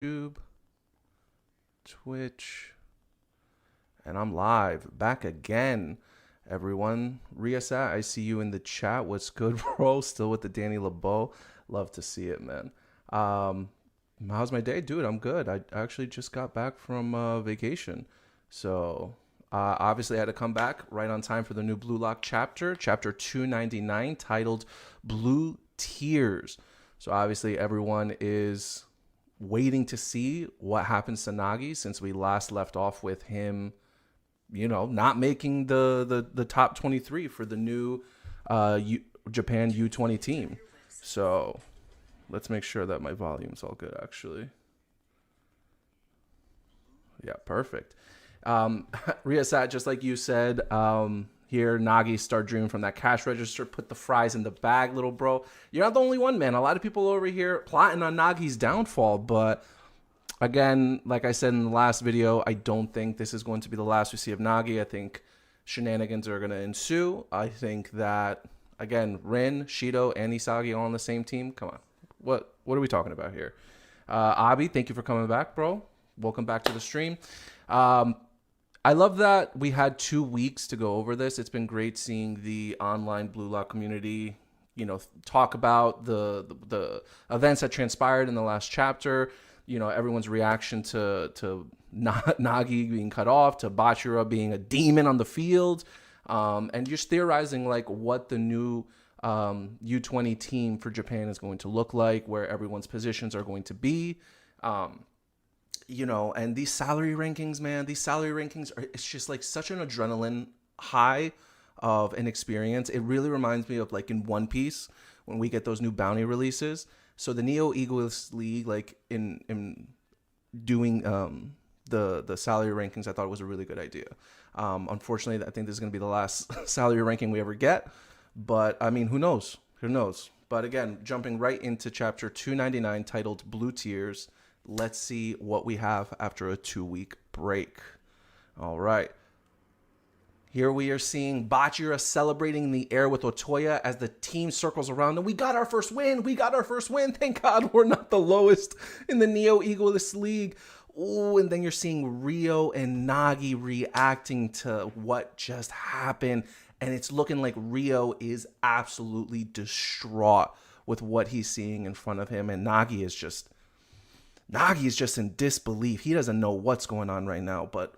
YouTube, Twitch, and I'm live. Back again, everyone. Riasat, I see you in the chat. What's good, bro? Still with the Danny LeBeau. Love to see it, man. Um, how's my day? Dude, I'm good. I actually just got back from vacation. So, obviously, I had to come back right on time for the new Blue Lock chapter 299, titled Blue Tears. So, obviously, everyone is waiting to see what happens to Nagi since we last left off with him, not making the top 23 for the new Japan U20 team. So let's make sure that my volume's all good, actually. Yeah, perfect. Riasat, just like you said, here, Nagi, start dreaming from that cash register. Put the fries in the bag, little bro. You're not the only one, man. A lot of people over here plotting on Nagi's downfall. But again, like I said in the last video, I don't think this is going to be the last we see of Nagi. I think shenanigans are going to ensue. I think that, again, Rin, Shido, and Isagi all on the same team. Come on. What are we talking about here? Abi, thank you for coming back, bro. Welcome back to the stream. I love that we had 2 weeks to go over this. It's been great seeing the online Blue Lock community, talk about the events that transpired in the last chapter. Everyone's reaction to Nagi being cut off, to Bachira being a demon on the field, and just theorizing like what the new U20 team for Japan is going to look like, where everyone's positions are going to be. And these salary rankings, man, it's just like such an adrenaline high of an experience. It really reminds me of like in One Piece when we get those new bounty releases. So the Neo Egoist League, like in doing the salary rankings, I thought it was a really good idea. Unfortunately, I think this is going to be the last salary ranking we ever get. But I mean, who knows? Who knows? But again, jumping right into chapter 299 titled Blue Tears. Let's see what we have after a 2-week break. All right. Here we are seeing Bachira celebrating in the air with Otoya as the team circles around. And we got our first win. Thank God we're not the lowest in the Neo Egoist League. Ooh, and then you're seeing Rio and Nagi reacting to what just happened. And it's looking like Rio is absolutely distraught with what he's seeing in front of him. And Nagi is just in disbelief. He doesn't know what's going on right now. But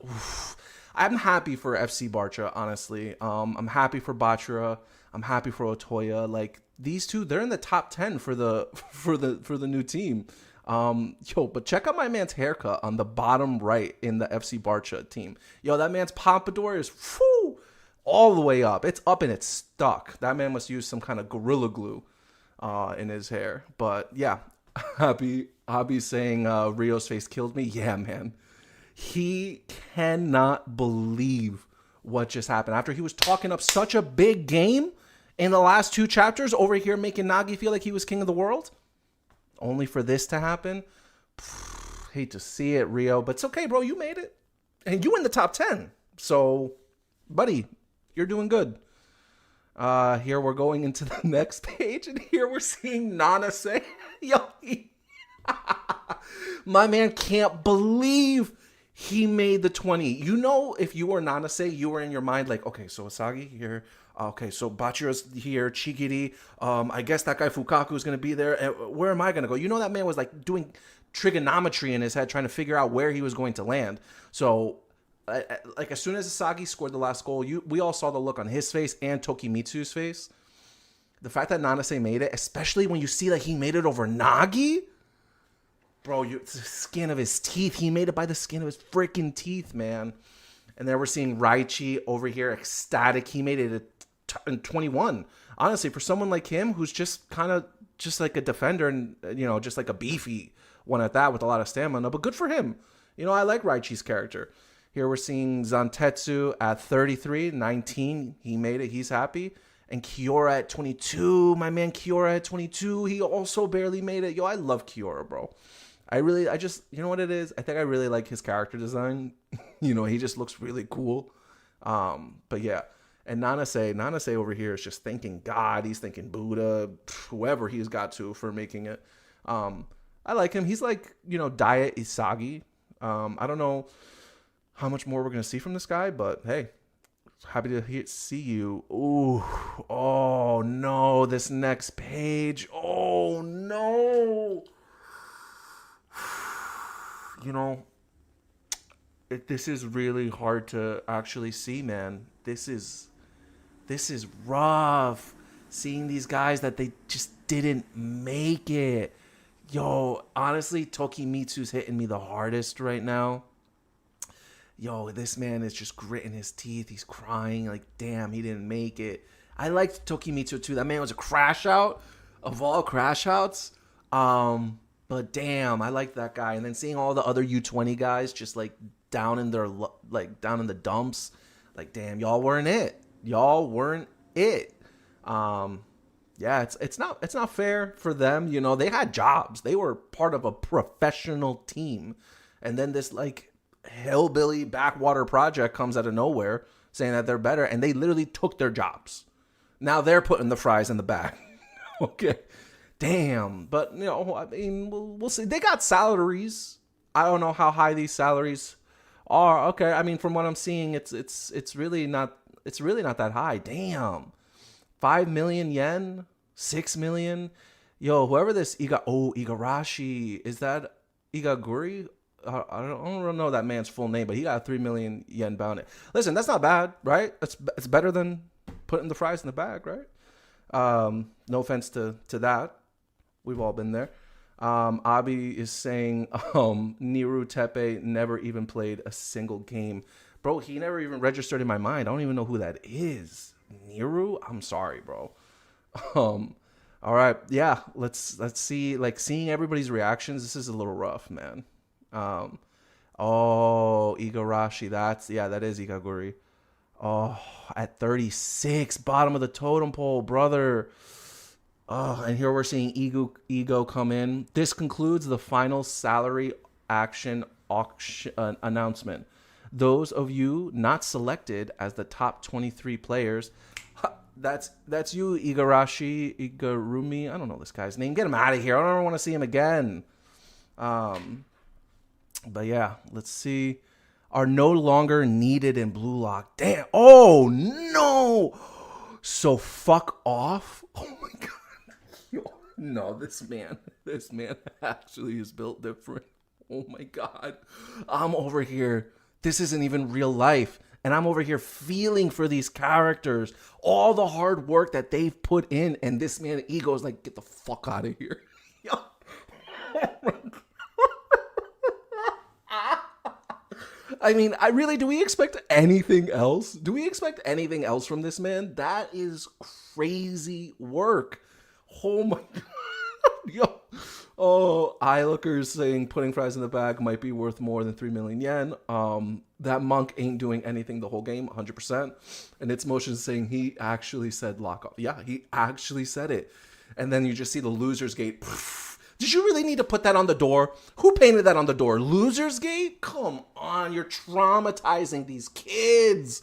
I'm happy for FC Barca, honestly. I'm happy for Bachira. I'm happy for Otoya. Like these two, they're in the top 10 for the new team. But check out my man's haircut on the bottom right in the FC Barca team. That man's pompadour is all the way up. It's up and it's stuck. That man must use some kind of Gorilla Glue in his hair. But yeah, Abi saying Rio's face killed me. Yeah, man. He cannot believe what just happened. After he was talking up such a big game in the last 2 chapters, over here making Nagi feel like he was king of the world, only for this to happen. Hate to see it, Rio, but it's okay, bro. You made it. And you in the top 10. So, buddy, you're doing good. Here we're going into the next page, and here we're seeing Nana say, my man can't believe he made the 20. If you were Nanase, you were in your mind like, okay, so Asagi here. Okay, so Bachira's here, Chigiri. I guess that guy Fukaku is going to be there. Where am I going to go? That man was like doing trigonometry in his head, trying to figure out where he was going to land. So, like as soon as Asagi scored the last goal, we all saw the look on his face and Tokimitsu's face. The fact that Nanase made it, especially when you see that he made it over Nagi, bro, the skin of his teeth. He made it by the skin of his freaking teeth, man. And then we're seeing Raichi over here ecstatic. He made it in 21. Honestly, for someone like him, who's just kind of just like a defender and, just like a beefy one at that with a lot of stamina. But good for him. I like Raichi's character. Here we're seeing Zantetsu at 33, 19. He made it. He's happy. And Kiora at 22. My man Kiora at 22. He also barely made it. I love Kiora, bro. I just, you know what it is? I think I really like his character design. He just looks really cool. But yeah. And Nanase over here is just thanking God. He's thanking Buddha, whoever he's got to for making it. I like him. He's like, Diet Isagi. I don't know how much more we're going to see from this guy, but hey, happy to see you. Ooh, oh no, this next page. Oh no. This is really hard to actually see, man. This is rough. Seeing these guys that they just didn't make it. Yo, honestly, Tokimitsu's hitting me the hardest right now. Yo, this man is just gritting his teeth. He's crying like, damn, he didn't make it. I liked Tokimitsu too. That man was a crash out of all crash outs. But damn, I liked that guy. And then seeing all the other U20 guys just like down in the dumps, like, damn, y'all weren't it. Y'all weren't it. Yeah, it's not fair for them. They had jobs. They were part of a professional team. And then this like hillbilly backwater project comes out of nowhere saying that they're better, and they literally took their jobs. Now they're putting the fries in the bag. Okay. Damn. But, I mean, we'll see. They got salaries. I don't know how high these salaries are. Okay. I mean, from what I'm seeing, it's really not that high. Damn. 5 million yen, 6 million. Yo, whoever this Igarashi, is that Igaguri? I don't know that man's full name, but he got a 3 million yen bounty. Listen, that's not bad, right? It's better than putting the fries in the bag, right? No offense to that. We've all been there. Abi is saying Niru Tepe never even played a single game. Bro, he never even registered in my mind. I don't even know who that is. Niru? I'm sorry, bro. All right. Yeah, let's see. Like, seeing everybody's reactions, this is a little rough, man. Igarashi. That is Ikaguri. Oh, at 36, bottom of the totem pole, brother. Oh, and here we're seeing Ego come in. This concludes the final salary action auction announcement. Those of you not selected as the top 23 players, that's you, Igarashi, Igarumi. I don't know this guy's name. Get him out of here. I don't want to see him again. But yeah, let's see. Are no longer needed in Blue Lock. Damn. Oh, no. So fuck off. Oh, my God. Yo, no, this man actually is built different. Oh, my God. I'm over here. This isn't even real life. And I'm over here feeling for these characters. All the hard work that they've put in. And this man, Ego, is like, get the fuck out of here. Yo. Oh, my God. I mean, do we expect anything else? Do we expect anything else from this man? That is crazy work. Oh my God. Yo. Oh, Eilooker's saying putting fries in the bag might be worth more than 3 million yen. That monk ain't doing anything the whole game, 100%. And It's Motion saying he actually said lock off. Yeah, he actually said it. And then you just see the Losers Gate. Did you really need to put that on the door? Who painted that on the door? Losers Gate? Come on, you're traumatizing these kids.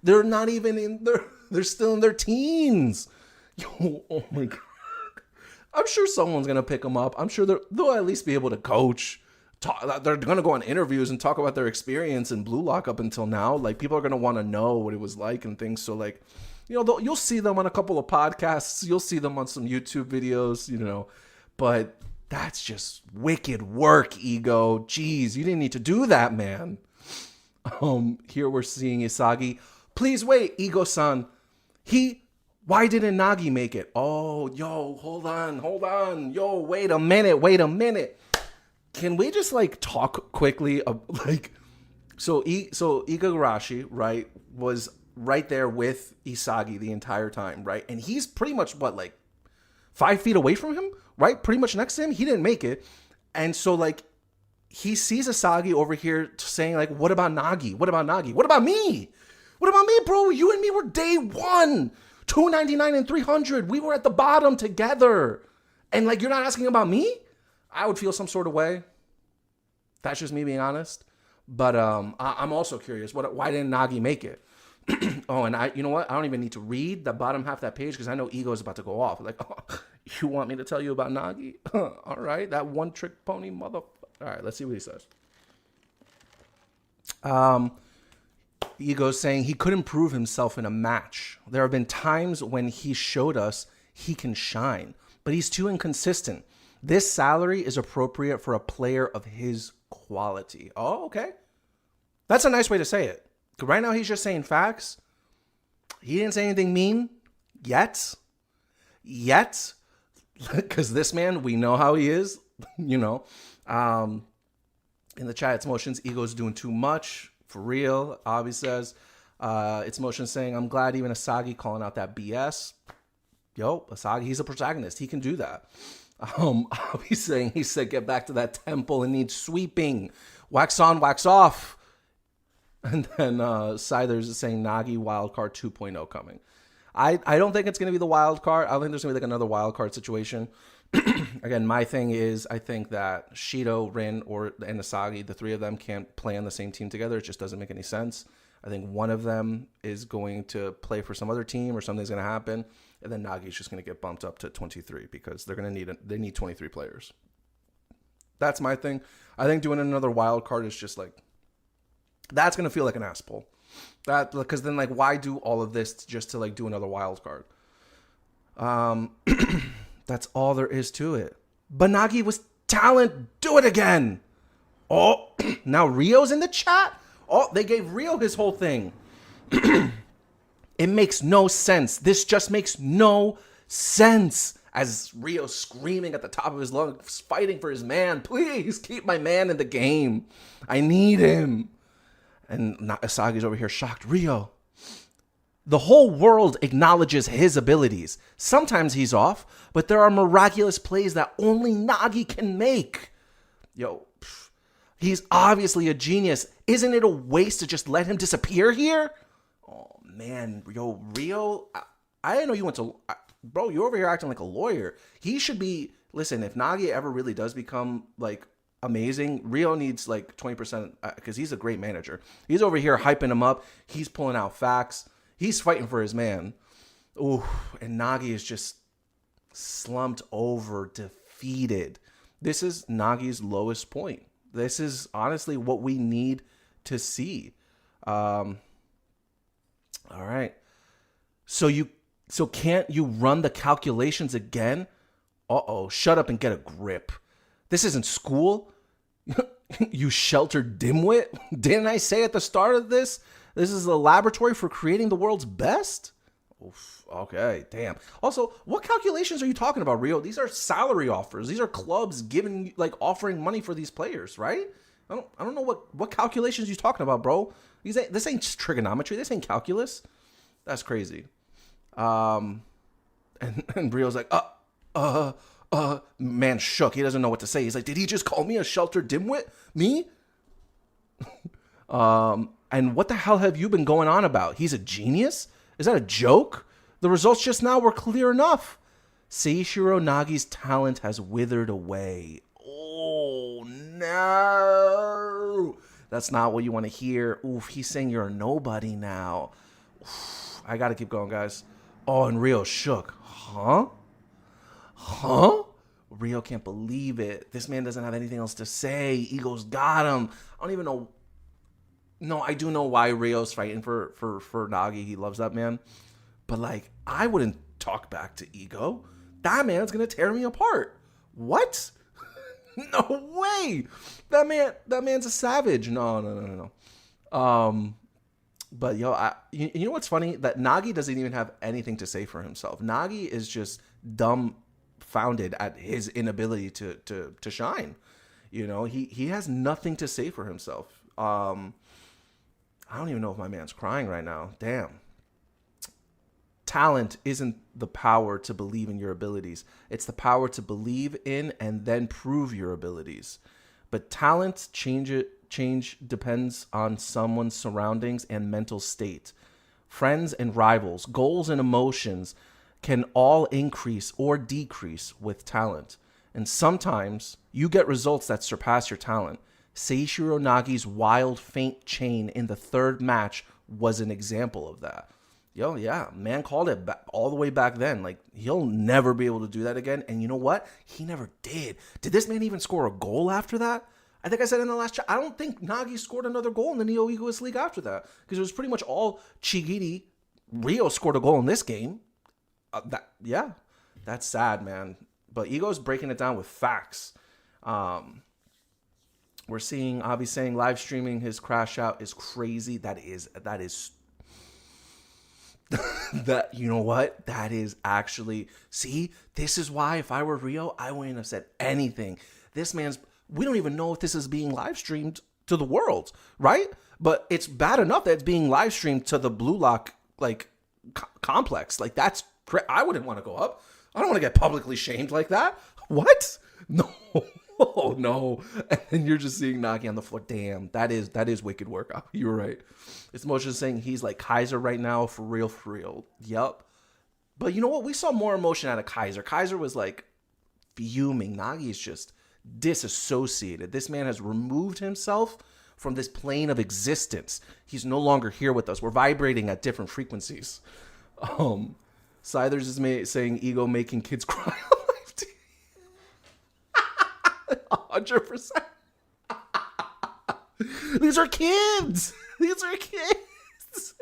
They're not even they're still in their teens. Yo, oh my God. I'm sure someone's going to pick them up. I'm sure they'll at least be able to coach. They're going to go on interviews and talk about their experience in Blue Lock up until now. Like, people are going to want to know what it was like and things. So, like, you'll see them on a couple of podcasts. You'll see them on some YouTube videos, But that's just wicked work, Ego. Jeez, you didn't need to do that, man. Here we're seeing Isagi. Please wait, Ego-san. Why didn't Nagi make it? Oh, yo, hold on. Yo, wait a minute. Can we just talk quickly? So Igarashi, right, was right there with Isagi the entire time, right? And he's pretty much 5 feet away from him, right? Pretty much next to him. He didn't make it. And so he sees Isagi over here saying what about Nagi? What about Nagi? What about me? What about me, bro? You and me were day one. 299 and 300. We were at the bottom together. And you're not asking about me? I would feel some sort of way. That's just me being honest. But I'm also curious. Why didn't Nagi make it? Oh, and you know what? I don't even need to read the bottom half of that page because I know Ego is about to go off. Like, oh, you want me to tell you about Nagi? All right, that one trick pony motherfucker. All right, let's see what he says. Ego's saying he couldn't prove himself in a match. There have been times when he showed us he can shine, but he's too inconsistent. This salary is appropriate for a player of his quality. Oh, okay. That's a nice way to say it. Right now, he's just saying facts. He didn't say anything mean yet. Because this man, we know how he is. You know. In the chat, it's Motions. Ego's doing too much. For real. Avi says, it's Motions saying, I'm glad even Asagi calling out that BS. Yo, Asagi, he's a protagonist. He can do that. Avi saying, he said, get back to that temple and needs sweeping. Wax on, wax off. And then Scythers is saying Nagi wildcard 2.0 coming. I don't think it's going to be the wild card. I don't think there's going to be like another wild card situation. Again, my thing is I think that Shido, Rin, and Asagi, the three of them can't play on the same team together. It just doesn't make any sense. I think one of them is going to play for some other team or something's going to happen. And then Nagi's just going to get bumped up to 23 because they're going to they need 23 players. That's my thing. I think doing another wild card is just like, that's going to feel like an ass pull. That, because then, like, why do all of this just to, like, do another wild card? That's all there is to it. But Nagi was talent. Do it again. Oh, now Rio's in the chat. Oh, they gave Rio his whole thing. It makes no sense. This just makes no sense. As Rio screaming at the top of his lungs, fighting for his man. Please keep my man in the game. I need him. And Asagi's over here shocked. Rio, the whole world acknowledges his abilities. Sometimes he's off, but there are miraculous plays that only Nagi can make. Yo, he's obviously a genius. Isn't it a waste to just let him disappear here? Oh, man. Yo, Rio, I didn't know you went to... Bro, you're over here acting like a lawyer. He should be... Listen, if Nagi ever really does become, like... amazing. Rio needs like 20% because he's a great manager. He's over here hyping him up. He's pulling out facts. He's fighting for his man. Ooh, and Nagi is just slumped over, defeated. This is Nagi's lowest point. This is honestly what we need to see. All right. So can't you run the calculations again? Uh-oh, shut up and get a grip. This isn't school. You sheltered dimwit. Didn't I say at the start of this? This is a laboratory for creating the world's best? Oof, okay, damn. Also, what calculations are you talking about, Rio? These are salary offers. These are clubs giving, like, offering money for these players, right? I don't know what calculations you're talking about, bro. This ain't trigonometry. This ain't calculus. That's crazy. And Rio's like, man shook. He doesn't know what to say. He's like, did he just call me a sheltered dimwit? Me? And what the hell have you been going on about? He's a genius? Is that a joke? The results just now were clear enough. Seishiro Nagi's talent has withered away. Oh, no. That's not what you want to hear. Oof, he's saying you're a nobody now. Oof, I got to keep going, guys. Oh, and Rio shook. Huh? Rio can't believe it. This man doesn't have anything else to say. Ego's got him. I don't even know. No, I do know why Rio's fighting for Nagi. He loves that man. But, like, I wouldn't talk back to Ego. That man's going to tear me apart. What? No way. That man's a savage. No. But, yo, you know what's funny? That Nagi doesn't even have anything to say for himself. Nagi is just dumbfounded at his inability to shine. You know, he has nothing to say for himself. I don't even know if my man's crying right now. Damn. Talent isn't the power to believe in your abilities. It's the power to believe in and then prove your abilities. But talent change depends on someone's surroundings and mental state. Friends and rivals, goals and emotions can all increase or decrease with talent. And sometimes you get results that surpass your talent. Seishiro Nagi's wild feint chain in the third match was an example of that. Yo, yeah, man called it all the way back then. Like, he'll never be able to do that again. And you know what? He never did. Did this man even score a goal after that? I think I said in the last chat, I don't think Nagi scored another goal in the Neo Egoist League after that. Because it was pretty much all Chigiri. Rio scored a goal in this game. That's sad, man. But Ego's breaking it down with facts. We're seeing Avi saying live streaming his crash out is crazy. That is that, you know what? That is actually, see, this is why if I were Rio, I wouldn't have said anything. We don't even know if this is being live streamed to the world, right? But it's bad enough that it's being live streamed to the Blue Lock, like, complex. Like, I wouldn't want to go up. I don't want to get publicly shamed like that. What? No. Oh, no. And then you're just seeing Nagi on the floor. Damn, that is wicked work. You were right. It's Motion saying he's like Kaiser right now, for real, for real. Yup. But you know what? We saw more emotion out of Kaiser. Kaiser was like fuming. Nagi is just disassociated. This man has removed himself from this plane of existence. He's no longer here with us. We're vibrating at different frequencies. Scythers is saying Ego making kids cry on live TV. 100%. These are kids. These are kids.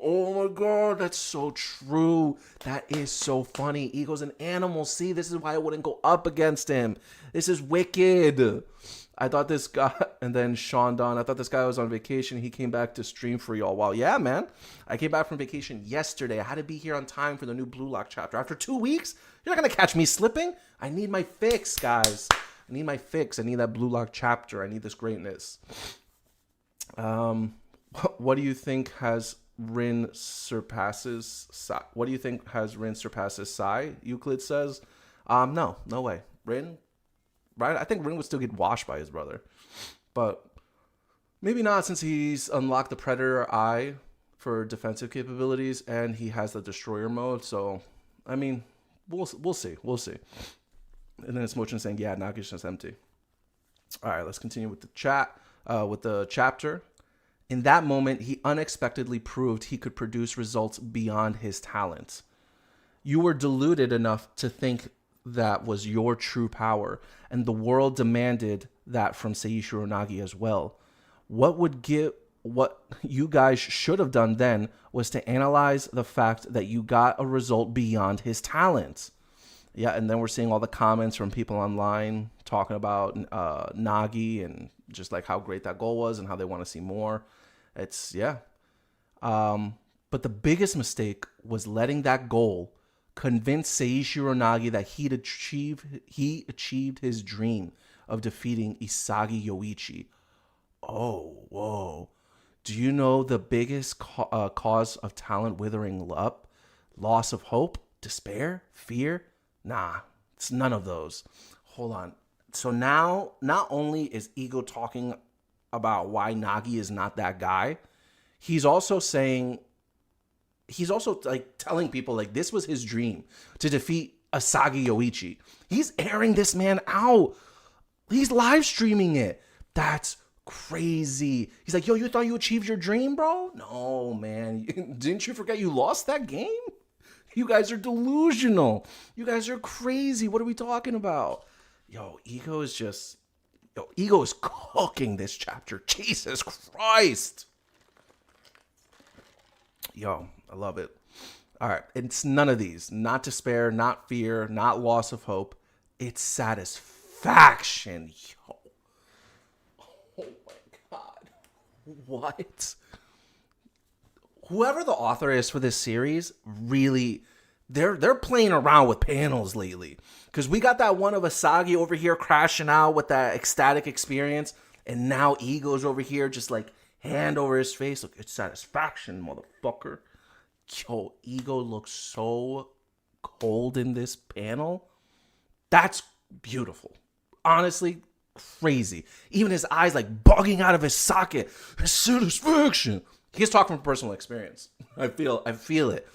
Oh my God, that's so true. That is so funny. Ego's an animal. See, this is why I wouldn't go up against him. This is wicked. I thought this guy, and then Sean Don, I thought this guy was on vacation. He came back to stream for y'all. Well, yeah, man. I came back from vacation yesterday. I had to be here on time for the new Blue Lock chapter. After 2 weeks, you're not going to catch me slipping. I need my fix, guys. I need my fix. I need that Blue Lock chapter. I need this greatness. What do you think has Rin surpasses Sai? What do you think has Rin surpasses Sai? Euclid says, no way. Rin, right? I think Rin would still get washed by his brother, but maybe not, since he's unlocked the Predator Eye for defensive capabilities and he has the Destroyer mode. So, I mean, we'll see. And then it's Motion saying, yeah, Nagi's just empty. All right, let's continue with the chat, with the chapter. In that moment, he unexpectedly proved he could produce results beyond his talent. You were deluded enough to think that was your true power, and the world demanded that from Seishiro Nagi as well. What you guys should have done then was to analyze the fact that you got a result beyond his talent. Yeah, and then we're seeing all the comments from people online talking about Nagi and just like how great that goal was and how they want to see more. It's, yeah. But the biggest mistake was letting that goal convince Seishiro Nagi that he achieved his dream of defeating Isagi Yoichi. Oh, whoa. Do you know the biggest cause of talent withering up? Loss of hope? Despair? Fear? Nah, it's none of those. Hold on. So now, not only is Ego talking about why Nagi is not that guy, he's also like telling people like this was his dream, to defeat Isagi Yoichi. He's airing this man out. He's live streaming it. That's crazy. He's like, yo, you thought you achieved your dream, bro? No, man. Didn't you forget you lost that game? You guys are delusional. You guys are crazy. What are we talking about? Yo, Ego is cooking this chapter. Jesus Christ. Yo, I love it. All right. It's none of these. Not despair, not fear, not loss of hope. It's satisfaction. Yo. Oh my God. What? Whoever the author is for this series, really, they're playing around with panels lately. Because we got that one of Asagi over here crashing out with that ecstatic experience. And now Ego's over here just like hand over his face. Look, it's satisfaction, motherfucker. Yo, Ego looks so cold in this panel. That's beautiful. Honestly, crazy. Even his eyes like bugging out of his socket. His satisfaction. He's talking from personal experience. I feel it.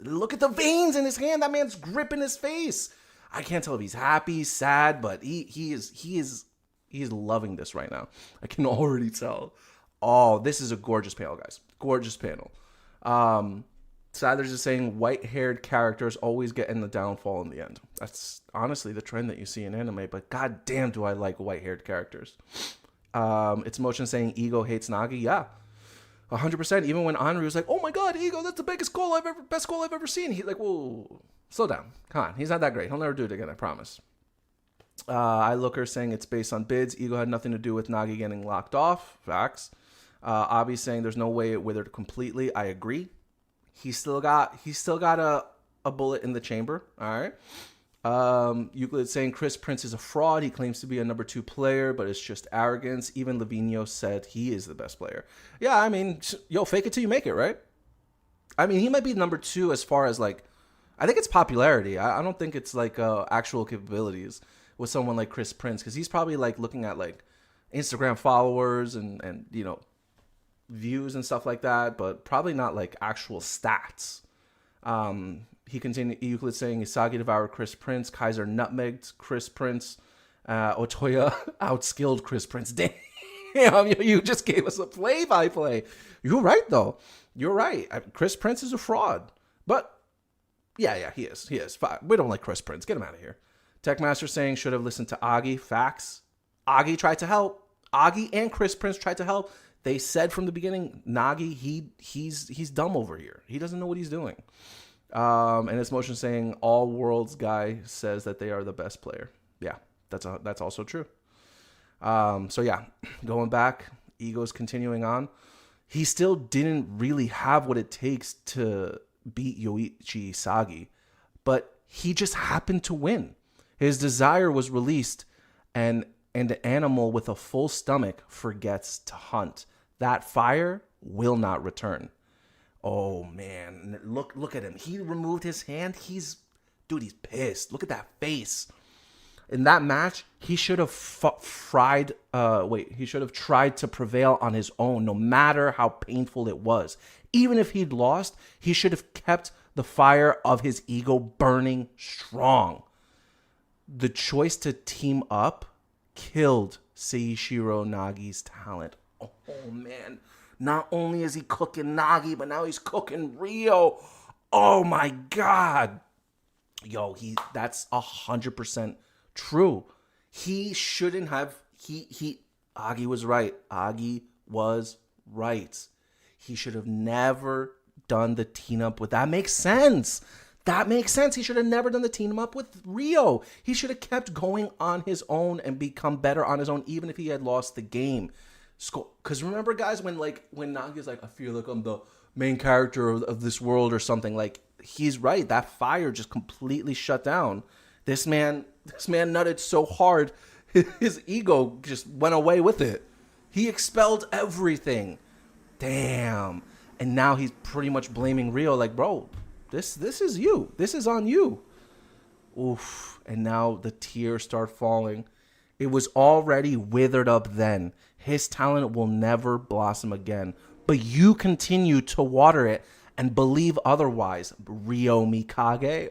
Look at the veins in his hand. That man's gripping his face. I can't tell if he's happy, sad, but he is He's loving this right now. I can already tell. Oh, this is a gorgeous panel, guys. Gorgeous panel. Sadler's just saying white-haired characters always get in the downfall in the end. That's honestly the trend that you see in anime, but goddamn do I like white-haired characters. It's Motion saying Ego hates Nagi. Yeah, 100%. Even when Anri was like, "Oh my god, Ego, that's the best goal I've ever seen." He's like, "Whoa, slow down. Come on, he's not that great. He'll never do it again, I promise." iLooker saying it's based on bids. Ego had nothing to do with Nagi getting locked off. Facts. Abi saying there's no way it withered completely. I agree. He's still got a bullet in the chamber. All right. Euclid saying Chris Prince is a fraud. He claims to be a number 2 player, but it's just arrogance. Even Lavinio said he is the best player. Yeah, I mean, yo, fake it till you make it, right? I mean, he might be number 2 as far as like, I think it's popularity. I don't think it's like actual capabilities with someone like Chris Prince, because he's probably like looking at like Instagram followers and you know, views and stuff like that, but probably not like actual stats. He continued, Euclid saying Isagi devoured Chris Prince, Kaiser nutmegged Chris Prince, Otoya outskilled Chris Prince. Damn, you just gave us a play-by-play. You're right, though. You're right. Chris Prince is a fraud. But, yeah, he is. We don't like Chris Prince. Get him out of here. Techmaster saying should have listened to Agi. Facts. Agi tried to help. Agi and Chris Prince tried to help. They said from the beginning, Nagi, he's dumb over here. He doesn't know what he's doing. And it's Motion saying all worlds guy says that they are the best player. Yeah, that's also true. So yeah, going back, Ego's continuing on. He still didn't really have what it takes to beat Yoichi Isagi, but he just happened to win. His desire was released, and an animal with a full stomach forgets to hunt. That fire will not return. Oh man, look at him. He removed his hand. He's pissed. Look at that face. In that match, he should have he should have tried to prevail on his own, no matter how painful it was. Even if he'd lost, he should have kept the fire of his ego burning strong. The choice to team up killed Seishiro Nagi's talent. Oh man. Not only is he cooking Nagi, but now he's cooking Rio. Oh my God. Yo, that's 100% true. He shouldn't have, Agi was right. Agi was right. He should have never done the team up with, that makes sense. He should have never done the team up with Rio. He should have kept going on his own and become better on his own, even if he had lost the game. Because remember, guys, when Nagi's like, I feel like I'm the main character of this world or something, like, he's right. That fire just completely shut down. This man nutted so hard, his ego just went away with it. He expelled everything. Damn. And now he's pretty much blaming Rio, like, bro, this is you. This is on you. Oof. And now the tears start falling. It was already withered up then. His talent will never blossom again. But you continue to water it and believe otherwise. Rio Mikage.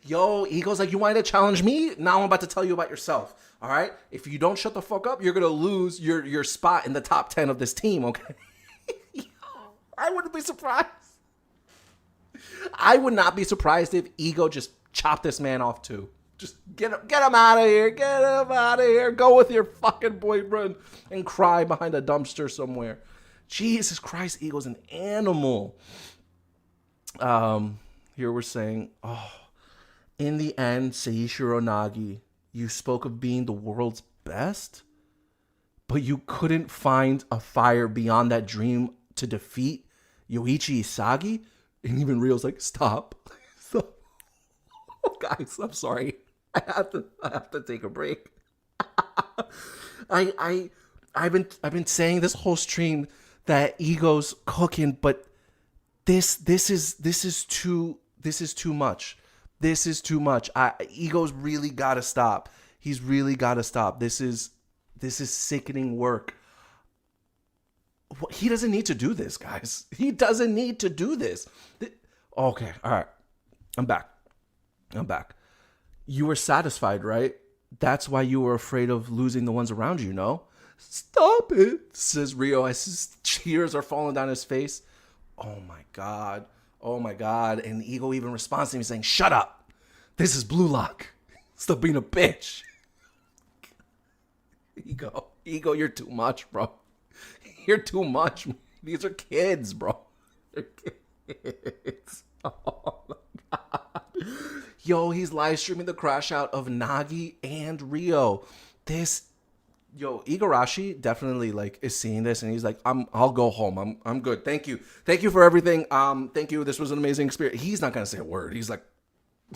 Yo, Ego's like, you wanted to challenge me? Now I'm about to tell you about yourself. All right? If you don't shut the fuck up, you're going to lose your spot in the top 10 of this team, okay? I wouldn't be surprised. I would not be surprised if Ego just chopped this man off too. Just get him out of here. Get him out of here. Go with your fucking boyfriend and cry behind a dumpster somewhere. Jesus Christ, Ego's an animal. Here we're saying, in the end, Seishiro Nagi, you spoke of being the world's best, but you couldn't find a fire beyond that dream to defeat Yoichi Isagi? And even Rio's like, stop. Guys, I'm sorry. I have to take a break. I've been saying this whole stream that Ego's cooking, but this is too much. This is too much. Ego's really got to stop. He's really got to stop. This is sickening work. He doesn't need to do this, guys. He doesn't need to do this. Okay, all right. I'm back. You were satisfied, right? That's why you were afraid of losing the ones around you, no? Stop it, says Rio as his tears are falling down his face. Oh my God. Oh my God. And Ego even responds to him saying, shut up. This is Blue Lock. Stop being a bitch. Ego, you're too much, bro. You're too much. These are kids, bro. They're kids. Oh my God. Yo, he's live streaming the crash out of Nagi and Rio. Igarashi definitely like is seeing this and he's like, I'll go home. I'm good. Thank you. Thank you for everything. Thank you. This was an amazing experience. He's not gonna say a word. He's like,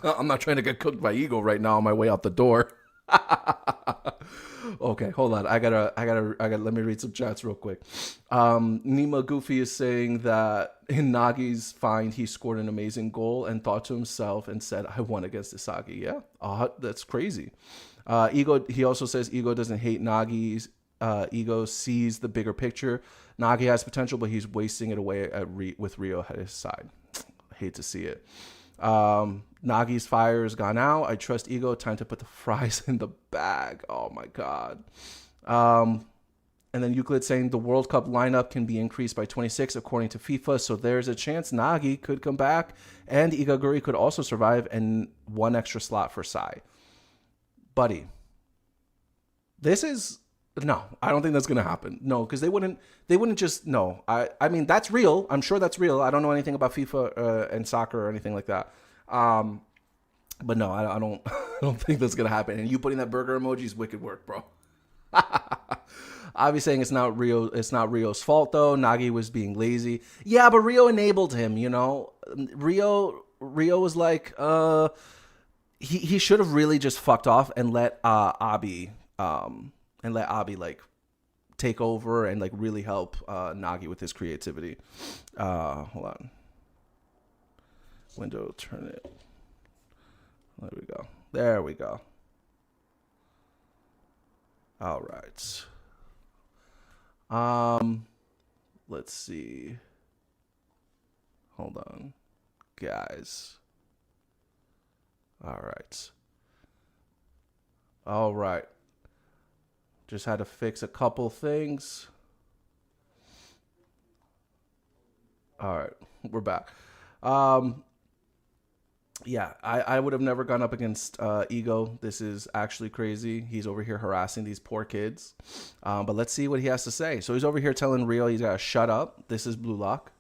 I'm not trying to get cooked by Ego right now on my way out the door. Okay, hold on. I gotta let me read some chats real quick. Nima Goofy is saying that in Nagi's find he scored an amazing goal and thought to himself and said, I won against Isagi. Yeah. That's crazy. Ego, he also says Ego doesn't hate Nagi's. Ego sees the bigger picture. Nagi has potential, but he's wasting it away with Rio at his side. I hate to see it. Nagi's fire is gone out. I trust Ego. Time to put the fries in the bag. Oh my God. And then Euclid saying the World Cup lineup can be increased by 26 according to FIFA. So there's a chance Nagi could come back and Igaguri could also survive and one extra slot for Sai. Buddy, no, I don't think that's going to happen. No, because they wouldn't just, no. I mean, that's real. I'm sure that's real. I don't know anything about FIFA and soccer or anything like that. But no, I don't I don't think that's going to happen. And you putting that burger emoji is wicked work, bro. I'll be saying it's not Rio's fault though. Nagi was being lazy. Yeah, but Rio enabled him, you know. Rio was like, he should have really just fucked off and let Abi like take over and like really help Nagi with his creativity. Hold on. Window, turn it. There we go. All right. Let's see. Hold on, guys. All right. Just had to fix a couple things. All right, we're back. Yeah, I would have never gone up against Ego. This is actually crazy. He's over here harassing these poor kids. But let's see what he has to say. So he's over here telling Rio he's got to shut up. This is Blue Lock.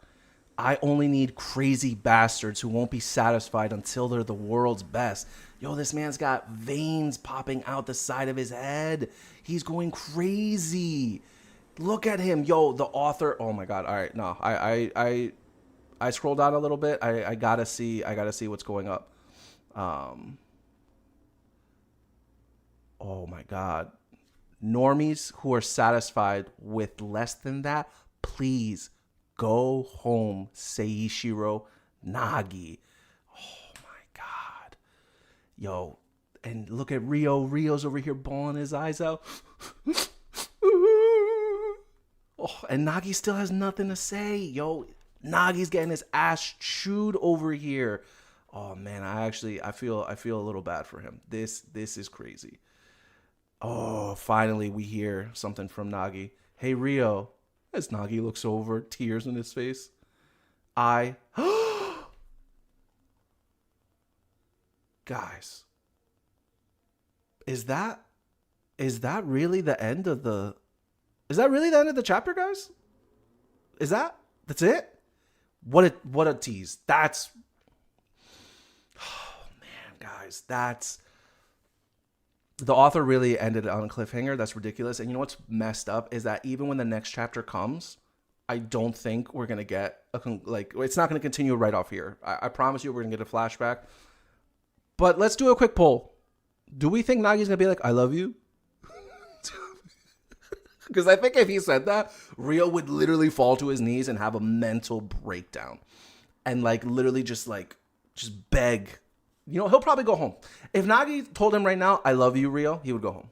I only need crazy bastards who won't be satisfied until they're the world's best. Yo, this man's got veins popping out the side of his head. He's going crazy. Look at him. Yo, the author. Oh my God. All right. No, I scrolled down a little bit. I gotta see what's going up. Oh my God. Normies who are satisfied with less than that, please go home. Seishiro Nagi. Oh my God. Yo, and look at Rio. Rio's over here bawling his eyes out. Oh, and Nagi still has nothing to say. Yo, Nagi's getting his ass chewed over here. Oh man, I feel a little bad for him. This is crazy. Oh, finally we hear something from Nagi. Hey Rio, as Nagi looks over, tears in his face. Guys, is that really the end of the? Is that really the end of the chapter, guys? That's it? What a tease. That's, oh man, guys, that's, the author really ended it on a cliffhanger. That's ridiculous. And you know what's messed up is that even when the next chapter comes, I don't think we're going to get it's not going to continue right off here. I promise you we're going to get a flashback. But let's do a quick poll. Do we think Nagi's going to be like, I love you? Because I think if he said that, Rio would literally fall to his knees and have a mental breakdown. And like literally just beg. You know, he'll probably go home. If Nagi told him right now, I love you, Rio, he would go home.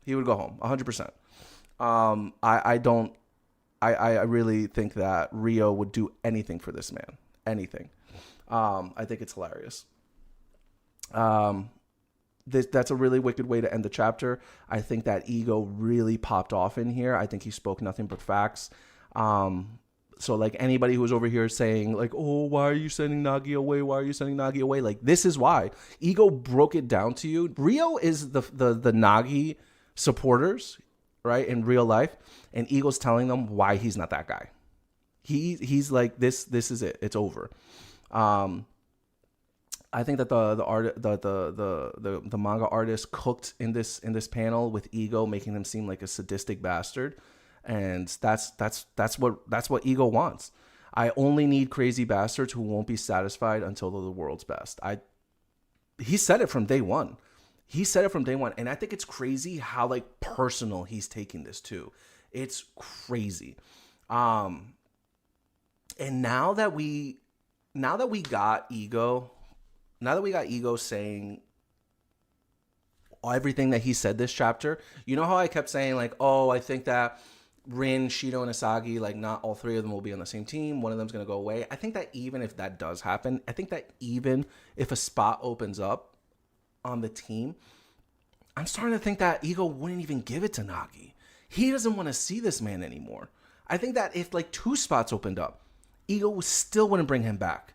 He would go home, 100%. I really think that Rio would do anything for this man. Anything. I think it's hilarious. that's a really wicked way to end the chapter. I think that Ego really popped off in here. I think he spoke nothing but facts. So like anybody who was over here saying like, oh, why are you sending Nagi away? Why are you sending Nagi away? Like, this is why. Ego broke it down to you. Rio is the Nagi supporters, right, in real life, and Ego's telling them why he's not that guy. He's like, this is it. It's over. I think that the manga artist cooked in this panel with Ego, making him seem like a sadistic bastard, and that's what Ego wants. I only need crazy bastards who won't be satisfied until they're the world's best. He said it from day one. And I think it's crazy how like personal he's taking this too. It's crazy. And now that we got Ego saying everything that he said this chapter, you know how I kept saying like, oh, I think that Rin, Shido, and Asagi, like not all three of them will be on the same team. One of them's going to go away. I think that even if that does happen, I think that even if a spot opens up on the team, I'm starting to think that Ego wouldn't even give it to Nagi. He doesn't want to see this man anymore. I think that if like 2 spots opened up, Ego still wouldn't bring him back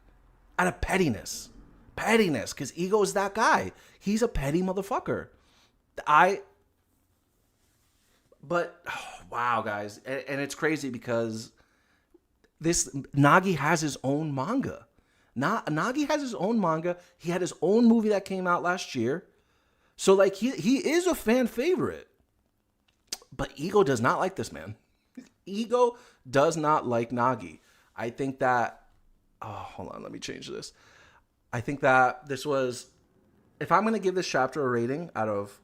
out of pettiness, because Ego is that guy. He's a petty motherfucker. Wow, guys, and it's crazy because this Nagi has his own manga. Nagi has his own manga. He had his own movie that came out last year, so like he is a fan favorite. But Ego does not like this man. Ego does not like Nagi. I think that. Oh, hold on, let me change this. I think that this was, if I'm going to give this chapter a rating out of,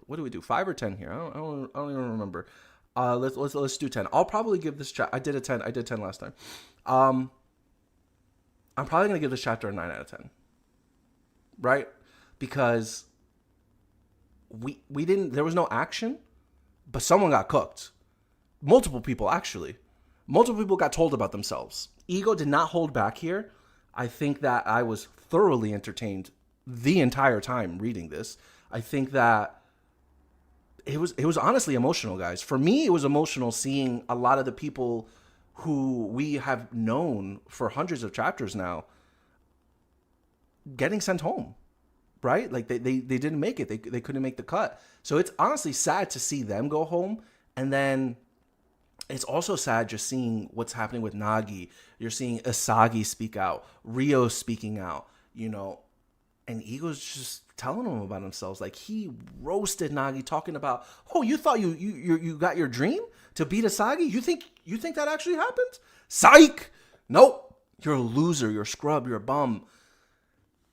what do we do, 5 or 10 here? I don't even remember. Let's do 10. I'll probably give this chapter. I did 10 last time. I'm probably going to give this chapter a 9 out of 10. Right? Because we didn't, there was no action, but someone got cooked. Multiple people, actually. Multiple people got told about themselves. Ego did not hold back here. I think that I was thoroughly entertained the entire time reading this. I think that it was honestly emotional, guys. For me, it was emotional seeing a lot of the people who we have known for hundreds of chapters now getting sent home, right? Like they didn't make it. They couldn't make the cut. So it's honestly sad to see them go home. And then it's also sad just seeing what's happening with Nagi. You're seeing Asagi speak out, Rio speaking out, and Ego's just telling them about themselves. Like, he roasted Nagi, talking about, oh, you thought you got your dream to beat Asagi? You think that actually happened? Psych! Nope. You're a loser. You're a scrub. You're a bum.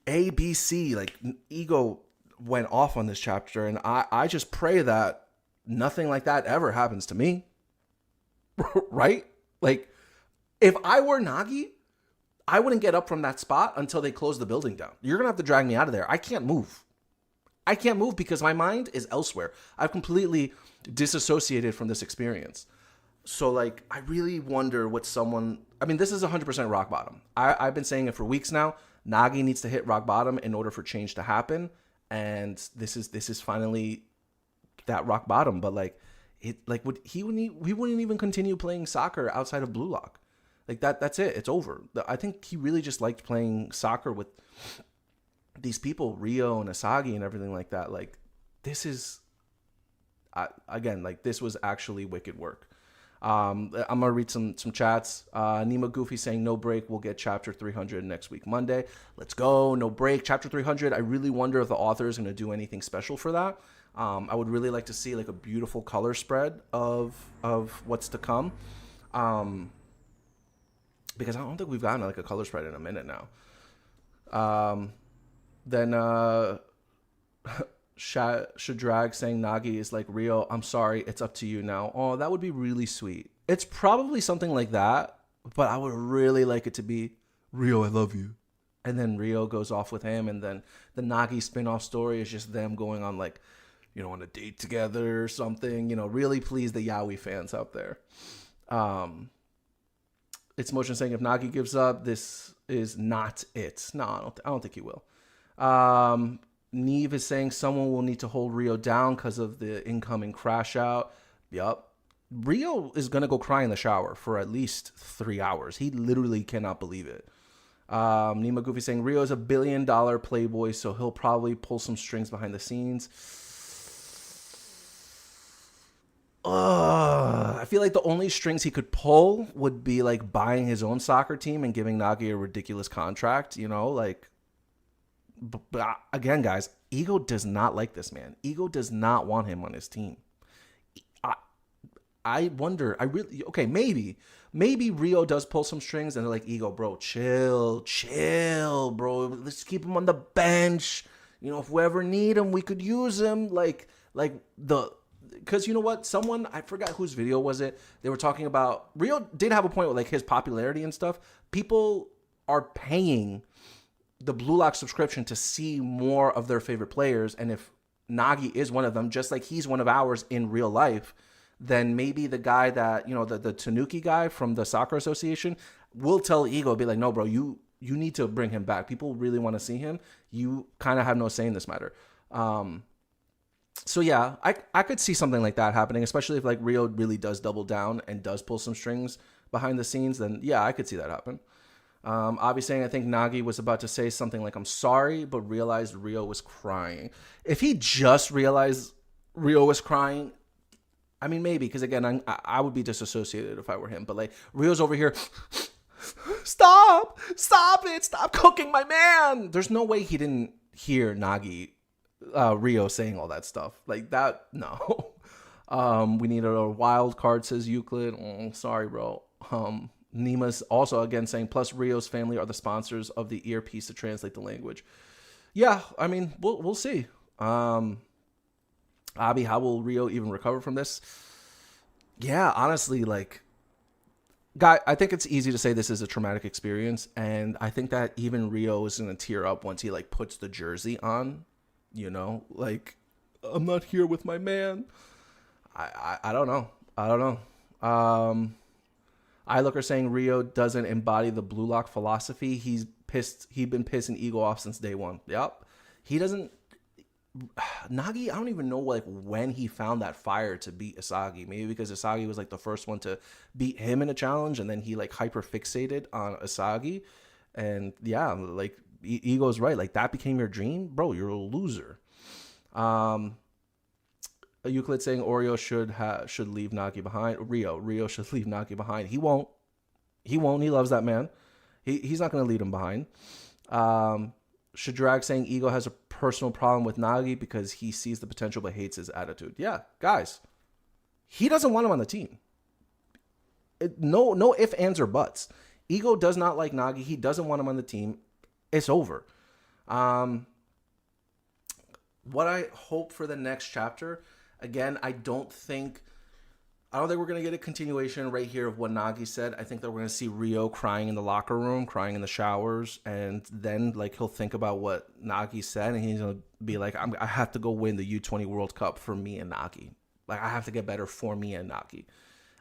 A, B, C. Like, Ego went off on this chapter, and I just pray that nothing like that ever happens to me. Right? Like, if I were Nagi, I wouldn't get up from that spot until they close the building down. You're going to have to drag me out of there. I can't move. Because my mind is elsewhere. I've completely disassociated from this experience. So, like, I really wonder what this is 100% rock bottom. I've been saying it for weeks now. Nagi needs to hit rock bottom in order for change to happen. And this is finally that rock bottom. But, like, he wouldn't even continue playing soccer outside of Blue Lock. Like, that's it. It's over. I think he really just liked playing soccer with these people, Rio and Asagi and everything like that. Like, this is, again, like, this was actually wicked work. I'm going to read some chats. Nemo Goofy saying, no break. We'll get chapter 300 next week, Monday. Let's go. No break. Chapter 300. I really wonder if the author is going to do anything special for that. I would really like to see like a beautiful color spread of what's to come. Because I don't think we've gotten like a color spread in a minute now. Then Shadrag saying Nagi is like, Rio, I'm sorry, it's up to you now. Oh, that would be really sweet. It's probably something like that, but I would really like it to be, Rio, I love you. And then Rio goes off with him, and then the Nagi spin-off story is just them going on like, on a date together or something, really please the Yaoi fans out there. It's Motion saying, if Nagi gives up, this is not it. No, I don't think he will. Neve is saying someone will need to hold Rio down because of the incoming crash out. Yup. Rio is going to go cry in the shower for at least 3 hours. He literally cannot believe it. Nima Goofy saying Rio is $1 billion playboy, so he'll probably pull some strings behind the scenes. I feel like the only strings he could pull would be like buying his own soccer team and giving Nagi a ridiculous contract, you know, like. But again, guys, Ego does not like this man. Ego does not want him on his team. I wonder, okay, maybe Rio does pull some strings and they're like, Ego, bro, chill, bro. Let's keep him on the bench. You know, if we ever need him, we could use him. Because you know what? I forgot whose video was it. They were talking about, Rio did have a point with like his popularity and stuff. People are paying the Blue Lock subscription to see more of their favorite players. And if Nagi is one of them, just like he's one of ours in real life, then maybe the guy that, you know, the Tanuki guy from the soccer association will tell Ego, be like, no, bro, you need to bring him back. People really want to see him. You kind of have no say in this matter. So yeah, I could see something like that happening, especially if like Rio really does double down and does pull some strings behind the scenes. Then yeah, I could see that happen. Avi saying, I think Nagi was about to say something like, I'm sorry, but realized Rio was crying. If he just realized Rio was crying, I mean, maybe, because again, I would be disassociated if I were him. But like, Rio's over here, stop it, stop cooking my man. There's no way he didn't hear Rio saying all that stuff. Like that, no. We needed a wild card, says Euclid. Oh, sorry, bro. Nima's also again saying, plus Rio's family are the sponsors of the earpiece to translate the language. Yeah, I mean, we'll see. Abi, how will Rio even recover from this? Yeah, honestly, like, guy, I think it's easy to say this is a traumatic experience, and I think that even Rio is gonna tear up once he like puts the jersey on. You know, like, I'm not here with my man. I don't know. iLooker saying Rio doesn't embody the Blue Lock philosophy. He's pissed. He'd been pissing Ego off since day one. Yep. He doesn't. Nagi, I don't even know like when he found that fire to beat Asagi. Maybe because Asagi was like the first one to beat him in a challenge, and then he like hyper fixated on Asagi. And yeah, like Ego's right. Like that became your dream, bro. You're a loser. Euclid saying Oreo should leave Nagi behind. Rio should leave Nagi behind. He won't. He loves that man. He's not going to leave him behind. Shadrag saying Ego has a personal problem with Nagi because he sees the potential but hates his attitude. Yeah, guys, he doesn't want him on the team. No ifs, ands, or buts. Ego does not like Nagi. He doesn't want him on the team. It's over. What I hope for the next chapter, again, I don't think we're going to get a continuation right here of what Nagi said. I think that we're going to see Rio crying in the locker room, crying in the showers, and then like he'll think about what Nagi said, and he's going to be like, I have to go win the U20 World Cup for me and Nagi. Like, I have to get better for me and Nagi.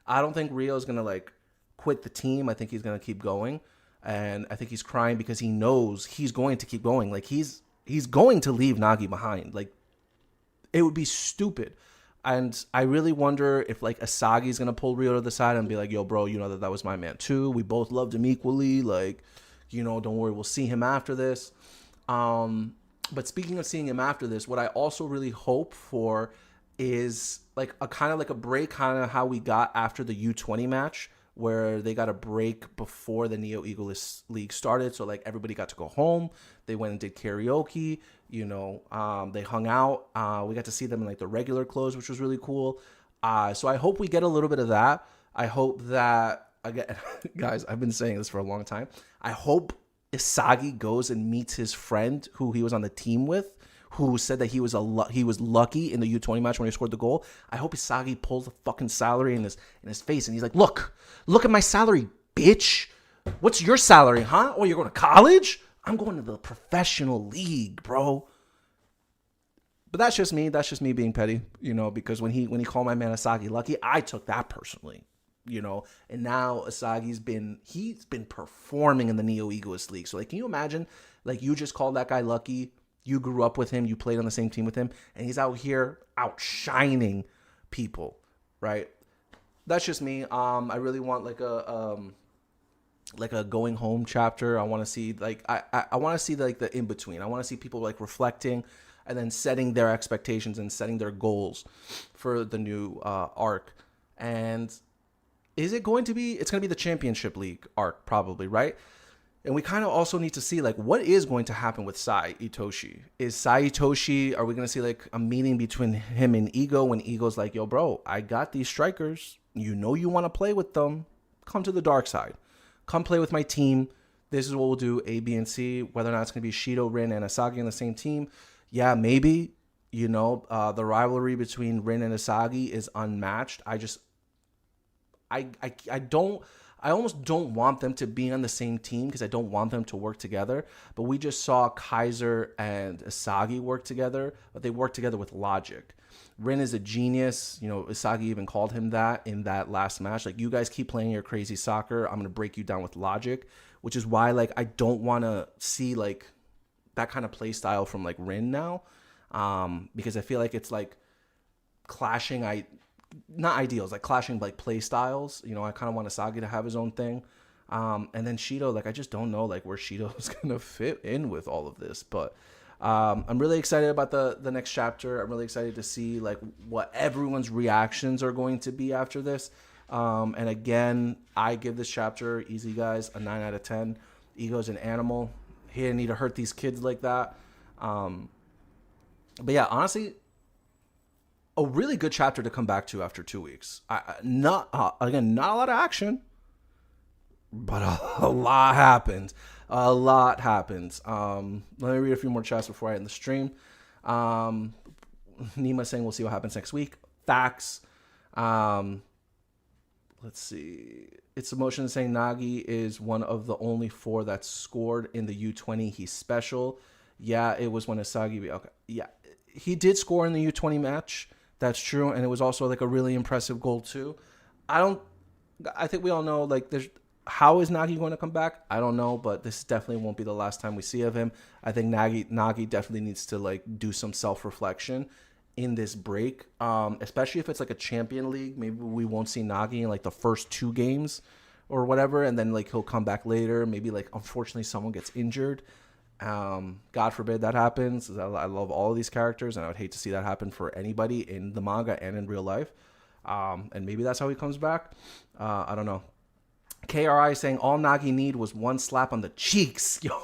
I don't think Rio's going to like quit the team. I think he's going to keep going, and I think he's crying because he knows he's going to keep going. Like, he's going to leave Nagi behind. Like, it would be stupid. And I really wonder if like Asagi's going to pull Rio to the side and be like, yo, bro, you know that was my man too. We both loved him equally. Like, you know, don't worry. We'll see him after this. But speaking of seeing him after this, what I also really hope for is like a kind of like a break, kind of how we got after the U20 match, where they got a break before the Neo Eagles League started. So like everybody got to go home. They went and did karaoke, you know, they hung out. We got to see them in like the regular clothes, which was really cool. So I hope we get a little bit of that. I hope that, again, guys, I've been saying this for a long time. I hope Isagi goes and meets his friend who he was on the team with, who said that he was lucky in the U20 match when he scored the goal. I hope Isagi pulls the fucking salary in his face and he's like, look at my salary, bitch. What's your salary, huh? Oh, you're going to college? I'm going to the professional league, bro. But that's just me. That's just me being petty, you know, because when he called my man Asagi lucky, I took that personally, you know. And now Asagi's been performing in the Neo Egoist League. So like, can you imagine, like, you just called that guy lucky, You grew up with him. You played on the same team with him. And he's out here outshining people, right? That's just me. I really want like a going home chapter. I want to see like I want to see like the in between. I want to see people like reflecting and then setting their expectations and setting their goals for the new arc. And is it going to be? It's going to be the Championship League arc probably, right? And we kind of also need to see like what is going to happen with Sai Itoshi. Is Sai Itoshi? Are we going to see like a meeting between him and Ego when Ego's like, yo, bro, I got these strikers. You know you want to play with them. Come to the dark side. Come play with my team. This is what we'll do, A, B, and C. Whether or not it's going to be Shido, Rin, and Asagi on the same team. Yeah, maybe. You know, the rivalry between Rin and Asagi is unmatched. I almost don't want them to be on the same team because I don't want them to work together. But we just saw Kaiser and Asagi work together, but they work together with logic. Rin is a genius. You know, Asagi even called him that in that last match. Like, you guys keep playing your crazy soccer. I'm going to break you down with logic, which is why, like, I don't want to see, like, that kind of play style from, like, Rin now. Because I feel like it's, like, clashing, not ideals, like clashing like play styles. You know, I kind of want Asagi to have his own thing. And then Shido, like, I just don't know like where Shido is going to fit in with all of this. But I'm really excited about the next chapter. I'm really excited to see like what everyone's reactions are going to be after this. And again, I give this chapter, easy guys, a 9 out of 10. Ego's an animal. He didn't need to hurt these kids like that. But yeah, honestly, a really good chapter to come back to after 2 weeks. Not a lot of action, but a lot happened. A lot happened. Let me read a few more chats before I end the stream. Nima saying we'll see what happens next week. Facts. Let's see. It's Emotion saying Nagi is one of the only 4 that scored in the U20. He's special. Yeah, it was when Asagi. Okay, yeah, he did score in the U20 match. That's true, and it was also like a really impressive goal too. I think we all know like how is Nagi going to come back? I don't know, but this definitely won't be the last time we see of him. I think Nagi definitely needs to like do some self-reflection in this break, especially if it's like a Champion League. Maybe we won't see Nagi in like the first 2 games or whatever, and then like he'll come back later. Maybe like unfortunately someone gets injured. God forbid that happens. I love all of these characters, and I would hate to see that happen for anybody in the manga and in real life. And maybe that's how he comes back. I don't know. KRI saying all Nagi need was one slap on the cheeks. Yo.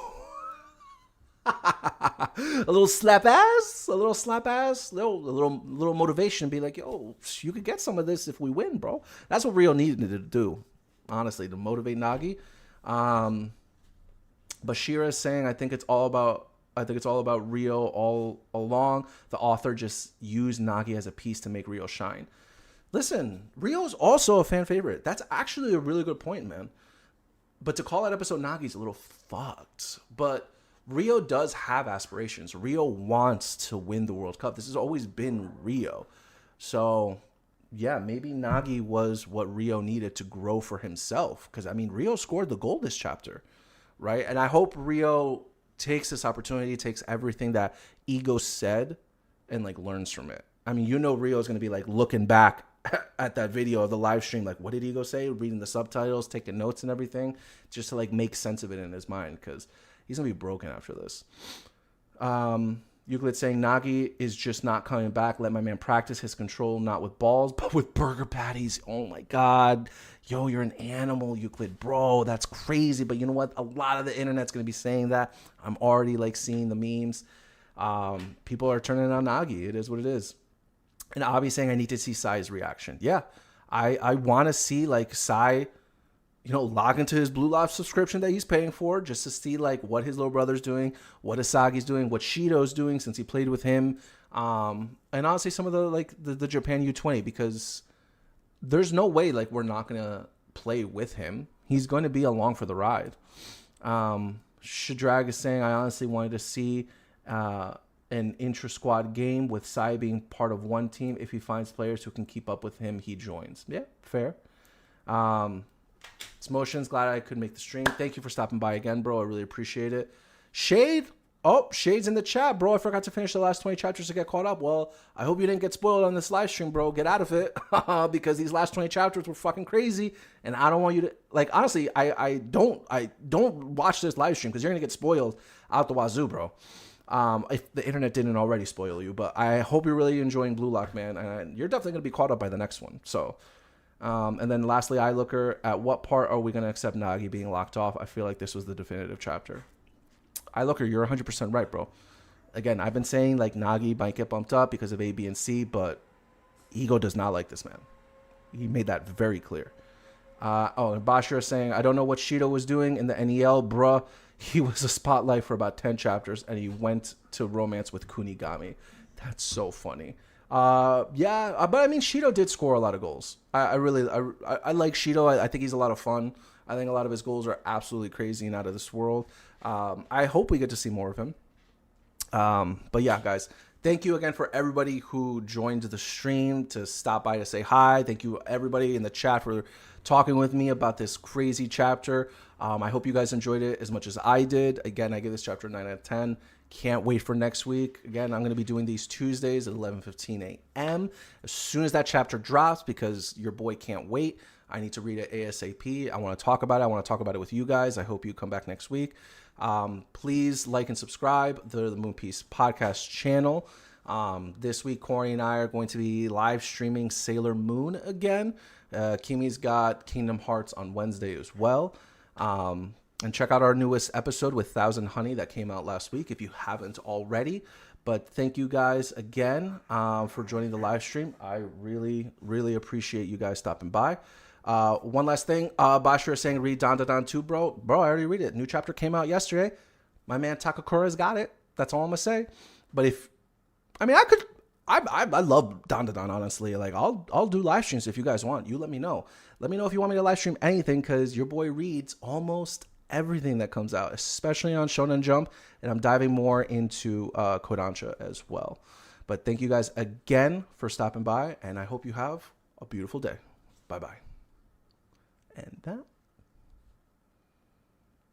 a little slap ass, a little motivation. Be like, yo, you could get some of this if we win, bro. That's what Rio needed to do, honestly, to motivate Nagi. Bashira is saying, I think it's all about Rio all along. The author just used Nagi as a piece to make Rio shine. Listen, Rio's also a fan favorite. That's actually a really good point, man. But to call that episode Nagi's a little fucked. But Rio does have aspirations. Rio wants to win the World Cup. This has always been Rio. So, yeah, maybe Nagi was what Rio needed to grow for himself. Because, I mean, Rio scored the goal this chapter. Right? And I hope Rio takes this opportunity, takes everything that Ego said and like learns from it. I mean, you know, Rio is going to be like looking back at that video of the live stream. Like, what did Ego say? Reading the subtitles, taking notes and everything just to like make sense of it in his mind. Cause he's going to be broken after this. Euclid saying Nagi is just not coming back. Let my man practice his control, not with balls, but with burger patties. Oh my God. Yo, you're an animal, Euclid. Bro, that's crazy. But you know what? A lot of the internet's going to be saying that. I'm already like seeing the memes. People are turning on Nagi. It is what it is. And Avi saying I need to see Sai's reaction. Yeah, I want to see like Sai, log into his Blue Loft subscription that he's paying for just to see like what his little brother's doing, what Asagi's doing, what Shido's doing since he played with him. And honestly, some of the Japan U20, because there's no way like we're not going to play with him. He's going to be along for the ride. Shadrag is saying, I honestly wanted to see an intra-squad game with Sai being part of one team. If he finds players who can keep up with him, he joins. Yeah, fair. It's Motions. Glad I could make the stream. Thank you for stopping by again, bro. I really appreciate it. Shade, Oh, Shade's in the chat, bro. I forgot to finish the last 20 chapters to get caught up. Well, I hope you didn't get spoiled on this live stream, bro. Get out of it. Because these last 20 chapters were fucking crazy. And I don't want you to, like, honestly, I don't watch this live stream because you're going to get spoiled out the wazoo, bro. If the internet didn't already spoil you. But I hope you're really enjoying Blue Lock, man. And you're definitely going to be caught up by the next one. So, and then lastly, iLooker, at what part are we going to accept Nagi being locked off? I feel like this was the definitive chapter. iLooker, you're 100% right, bro. Again, I've been saying like Nagi might get bumped up because of A, B, and C, but Ego does not like this man. He made that very clear. And Bashir is saying, I don't know what Shido was doing in the NEL, bruh. He was a spotlight for about 10 chapters, and he went to romance with Kunigami. That's so funny. But I mean, Shido did score a lot of goals. I like Shido. I think he's a lot of fun. I think a lot of his goals are absolutely crazy and out of this world. I hope we get to see more of him. But yeah, guys, thank you again for everybody who joined the stream to stop by to say hi. Thank you everybody in the chat for talking with me about this crazy chapter. I hope you guys enjoyed it as much as I did. Again, I give this chapter a 9 out of 10. Can't wait for next week. Again, I'm going to be doing these Tuesdays at 11:15 a.m. as soon as that chapter drops, because your boy can't wait. I need to read it ASAP. I want to talk about it. I want to talk about it with you guys. I hope you come back next week. Please like and subscribe to the Moon Piece podcast channel. This week, Corey and I are going to be live streaming Sailor Moon again. Kimi's got Kingdom Hearts on Wednesday as well. And check out our newest episode with Thousand Honey that came out last week if you haven't already. But thank you guys again for joining the live stream. I really, really appreciate you guys stopping by. One last thing. Bashir is saying read Dan Da Dan 2, bro. Bro, I already read it. New chapter came out yesterday. My man Takakura's got it. That's all I'm going to say. But I love Dan Da Dan, honestly. Like, I'll do live streams if you guys want. You let me know. Let me know if you want me to live stream anything, because your boy reads almost everything that comes out, especially on Shonen Jump, and I'm diving more into Kodansha as well. But thank you guys again for stopping by, and I hope you have a beautiful day. Bye-bye. And that